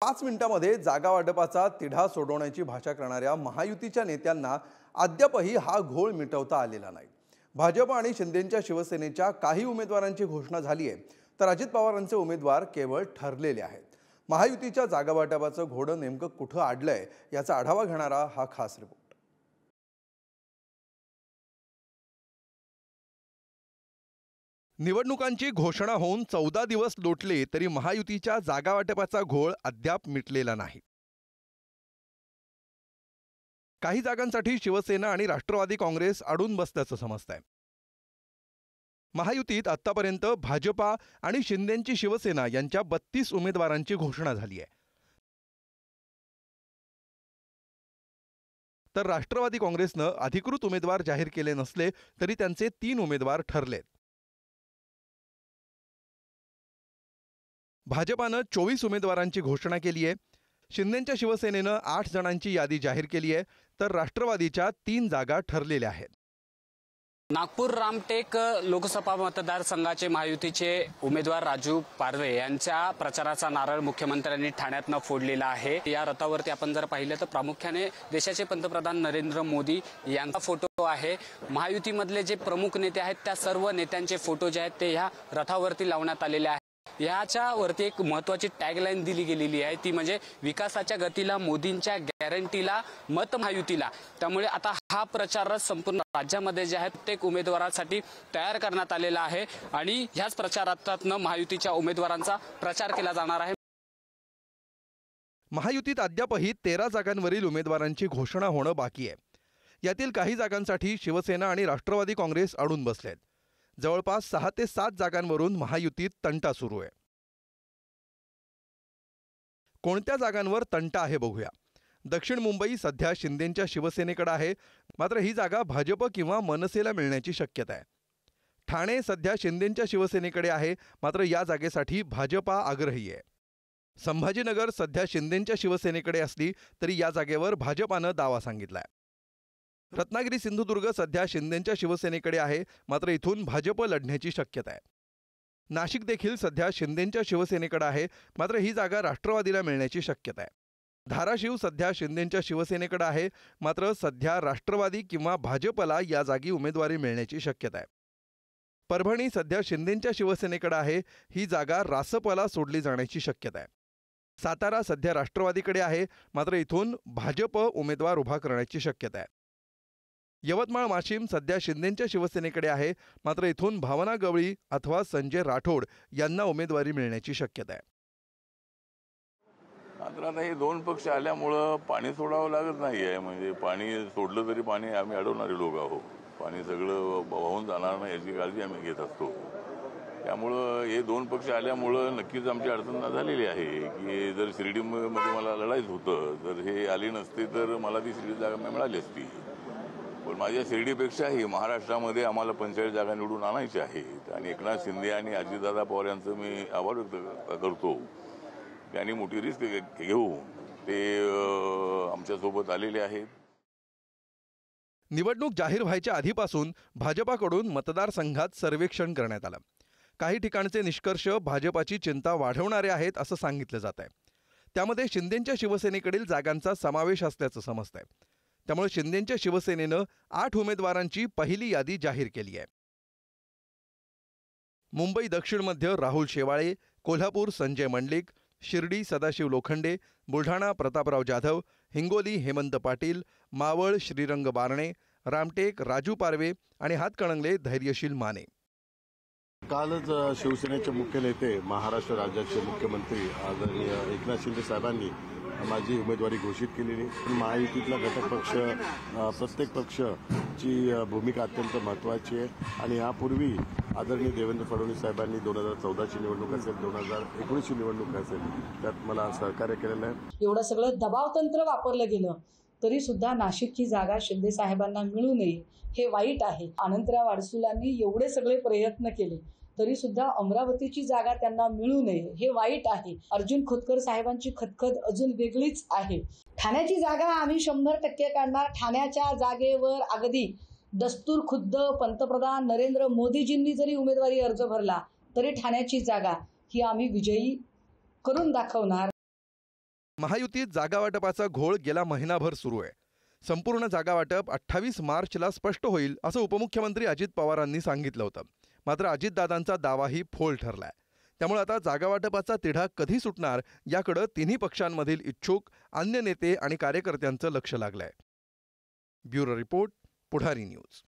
5 मिनिटांमध्ये जागा वाटपाचा तिढा सोडवण्याची भाषा करणाऱ्या महायुतीच्या नेत्यांना अद्यापही हा घोळ मिटवता आलेला नाही। भाजप आणि शिंदेंच्या शिवसेनेच्या काही उमेदवारांची घोषणा झाली आहे, तर अजित पवारांचे उमेदवार केवळ ठरलेले आहेत। महायुतीच्या जागा वाटपाचं घोडं नेमकं कुठं अडलंय याचा आढावा घेणारा हा खास रिपोर्ट। निवडणुकांची घोषणा होऊन 14 दिवस लोटले तरी महायुतीच्या जागा वाटपाचा घोळ अद्याप मिटलेला नाही। काही जागांसाठी शिवसेना आणि राष्ट्रवादी काँग्रेस अडून बसल्याचं समजतंय। महायुतीत आतापर्यंत भाजपा आणि शिंदेंची शिवसेना यांच्या 32 उमेदवारांची घोषणा झाली आहे, तर राष्ट्रवादी काँग्रेसनं अधिकृत उमेदवार जाहीर केले नसले तरी त्यांचे 3 उमेदवार ठरलेत। भाजपानं 24 उमेदवारांची घोषणा केली आहे, शिंदेंच्या शिवसेनेनं 8 जणांची यादी जाहीर केली आहे, तर राष्ट्रवादीच्या 3 जागा ठरलेल्या आहेत। नागपूर रामटेक लोकसभा मतदारसंघाचे महायुतीचे उमेदवार राजू पारवे यांच्या प्रचाराचा नारळ मुख्यमंत्र्यांनी ठाण्यातनं फोडलेला आहे। या रथावरती आपण जर पाहिलं तर प्रामुख्याने देशाचे पंतप्रधान नरेंद्र मोदी यांचा फोटो आहे। महायुतीमधले जे प्रमुख नेते आहेत त्या सर्व नेत्यांचे फोटो जे आहेत ते ह्या रथावरती लावण्यात आलेले आहेत। याच्यावरती एक महत्त्वाची टॅगलाईन दिली गेलेली आहे, ती म्हणजे विकासाच्या गतीला, मोदींच्या गॅरंटीला, मत महायुतीला। त्यामुळे आता हा प्रचार संपूर्ण राज्यामध्ये जे आहे प्रत्येक उमेदवारासाठी तयार करण्यात आलेला आहे आणि ह्याच प्रचारातनं महायुतीच्या उमेदवारांचा प्रचार केला जाणार आहे। महायुतीत अद्यापही 13 जागांवरील उमेदवारांची घोषणा होणं बाकी आहे। यातील काही जागांसाठी शिवसेना आणि राष्ट्रवादी काँग्रेस अडून बसलेत। जवळपास 6 ते 7 जागांवरून महायुतीत तंटा सुरू आहे। कोणत्या जागांवर तंटा आहे बघूया। दक्षिण मुंबई सध्या शिंदेंच्या शिवसेनेकडे आहे, मात्र ही जागा भाजप किंवा मनसेला मिळण्याची शक्यता आहे। ठाणे सध्या शिंदेंच्या शिवसेनेकडे आहे, मात्र या जागेसाठी भाजपा आग्रही आहे। संभाजीनगर सध्या शिंदेंच्या शिवसेनेकडे असली तरी या जागेवर भाजपानं दावा सांगितलाय। रत्नागिरी सिंधुदुर्ग सध्या शिंदेंच्या शिवसेनेकडे आहे, मात्र इथून भाजप लढण्याची शक्यता आहे। नाशिक देखील सध्या शिंदेंच्या शिवसेनेकडे आहे, मात्र ही जागा राष्ट्रवादीला मिळण्याची शक्यता आहे। धाराशिव सध्या शिंदेंच्या शिवसेनेकडे आहे, मात्र सध्या राष्ट्रवादी किंवा भाजपला या जागी उमेदवारी मिळण्याची शक्यता आहे। परभणी सध्या शिंदेंच्या शिवसेनेकडे आहे, ही जागा रासपला सोडली जाण्याची शक्यता आहे। सातारा सध्या राष्ट्रवादीकडे आहे, मात्र इथून भाजप उमेदवार उभा करण्याची शक्यता आहे। यवतमाळ माशिम सध्या शिंदेंच्या शिवसेनेकडे आहे, मात्र इथून भावना गवळी अथवा संजय राठोड यांना उमेदवारी मिळण्याची शक्यता आहे। मात्र आता हे 2 पक्ष आल्यामुळं पाणी सोडावं लागत नाही आहे। म्हणजे पाणी सोडलं तरी पाणी आम्ही अडवणारे लोक आहोत, पाणी सगळं वाहून जाणार नाही याची काळजी आम्ही घेत असतो। त्यामुळं हे 2 पक्ष आल्यामुळं नक्कीच आमची अडचण झालेली आहे की जर शिर्डीमध्ये मला लढायचं होतं, जर हे आली नसते तर मला ती शिर्डी जागा मिळाली असती। पण माझ्या शिर्डीपेक्षाही महाराष्ट्रामध्ये आम्हाला 45 जागा निवडून आणायच्या आहेत आणि एकनाथ शिंदे आणि अजितदादा पवार यांचं मी आभार व्यक्त करतो। त्यांनी मोठी रिस्क घेऊन ते आमच्यासोबत आलेले आहेत। निवडणूक जाहीर व्हायच्या आधीपासून भाजपाकडून मतदारसंघात सर्वेक्षण करण्यात आलं। काही ठिकाणचे निष्कर्ष भाजपाची चिंता वाढवणारे आहेत असं सांगितलं जात आहे। त्यामध्ये शिंदेंच्या शिवसेनेकडील जागांचा समावेश असल्याचं समजतंय। त्यामुळे शिंदेंच्या शिवसेनेनं 8 उमेदवारांची पहिली यादी जाहीर केली आहे। मुंबई दक्षिण मध्ये राहुल शेवाळे, कोल्हापूर संजय मंडलिक, शिर्डी सदाशिव लोखंडे, बुलढाणा प्रतापराव जाधव, हिंगोली हेमंत पाटील, मावळ श्रीरंग बारणे, रामटेक राजू पारवे आणि हातकणंगले धैर्यशील माने। कालच शिवसेनेचे मुख्य नेते, महाराष्ट्र राज्याचे मुख्यमंत्री आदरणीय एकनाथ शिंदे साहेबांनी माझी उमेदवारी घोषित केलेली। महायुतीतला घटक पक्ष, प्रत्येक पक्षाची भूमिका अत्यंत महत्त्वाची आहे आणि यापूर्वी आदरणीय देवेंद्र फडणवीस साहेबांनी 2014ची निवडणूक असेल, 2019ची निवडणूक असेल, त्यात मला सहकार्य केलेलं आहे। एवढं सगळं दबावतंत्र वापरलं गेलं तरी सुद्धा नाशिकची जागा शिंदे साहेबांना मिळू नये हे वाईट आहे। अनंतराव अडसुलांनी एवढे सगळे प्रयत्न केले तरी सुद्धा अमरावतीची जागा त्यांना मिळू नये हे वाईट आहे। अर्जुन खोतकर साहेबांची खतखत अजून वेगळीच आहे। ठाण्याची जागा आम्ही 100% काढणार। ठाण्याच्या जागेवर अगदी दस्तूर खुद्द पंतप्रधान नरेंद्र मोदीजींनी जरी उमेदवारी अर्ज भरला तरी ठाण्याची जागा ही आम्ही विजयी करून दाखवणार। महायुतीत जागा वाटपाचा घोळ गेला महिनाभर सुरू आहे. संपूर्ण जागा वाटप 28 मार्चला स्पष्ट होईल असं उपमुख्यमंत्री अजित पवारांनी सांगितलं होतं. मात्र अजितदादांचा दावाही फोल ठरलाय. त्यामुळे आता जागा वाटपाचा तिढा कधी सुटणार याकडे तिन्ही पक्षांमधील इच्छुक, अन्य नेते आणि कार्यकर्त्यांचं लक्ष लागलंय. ब्युरो रिपोर्ट, पुढारी न्यूज.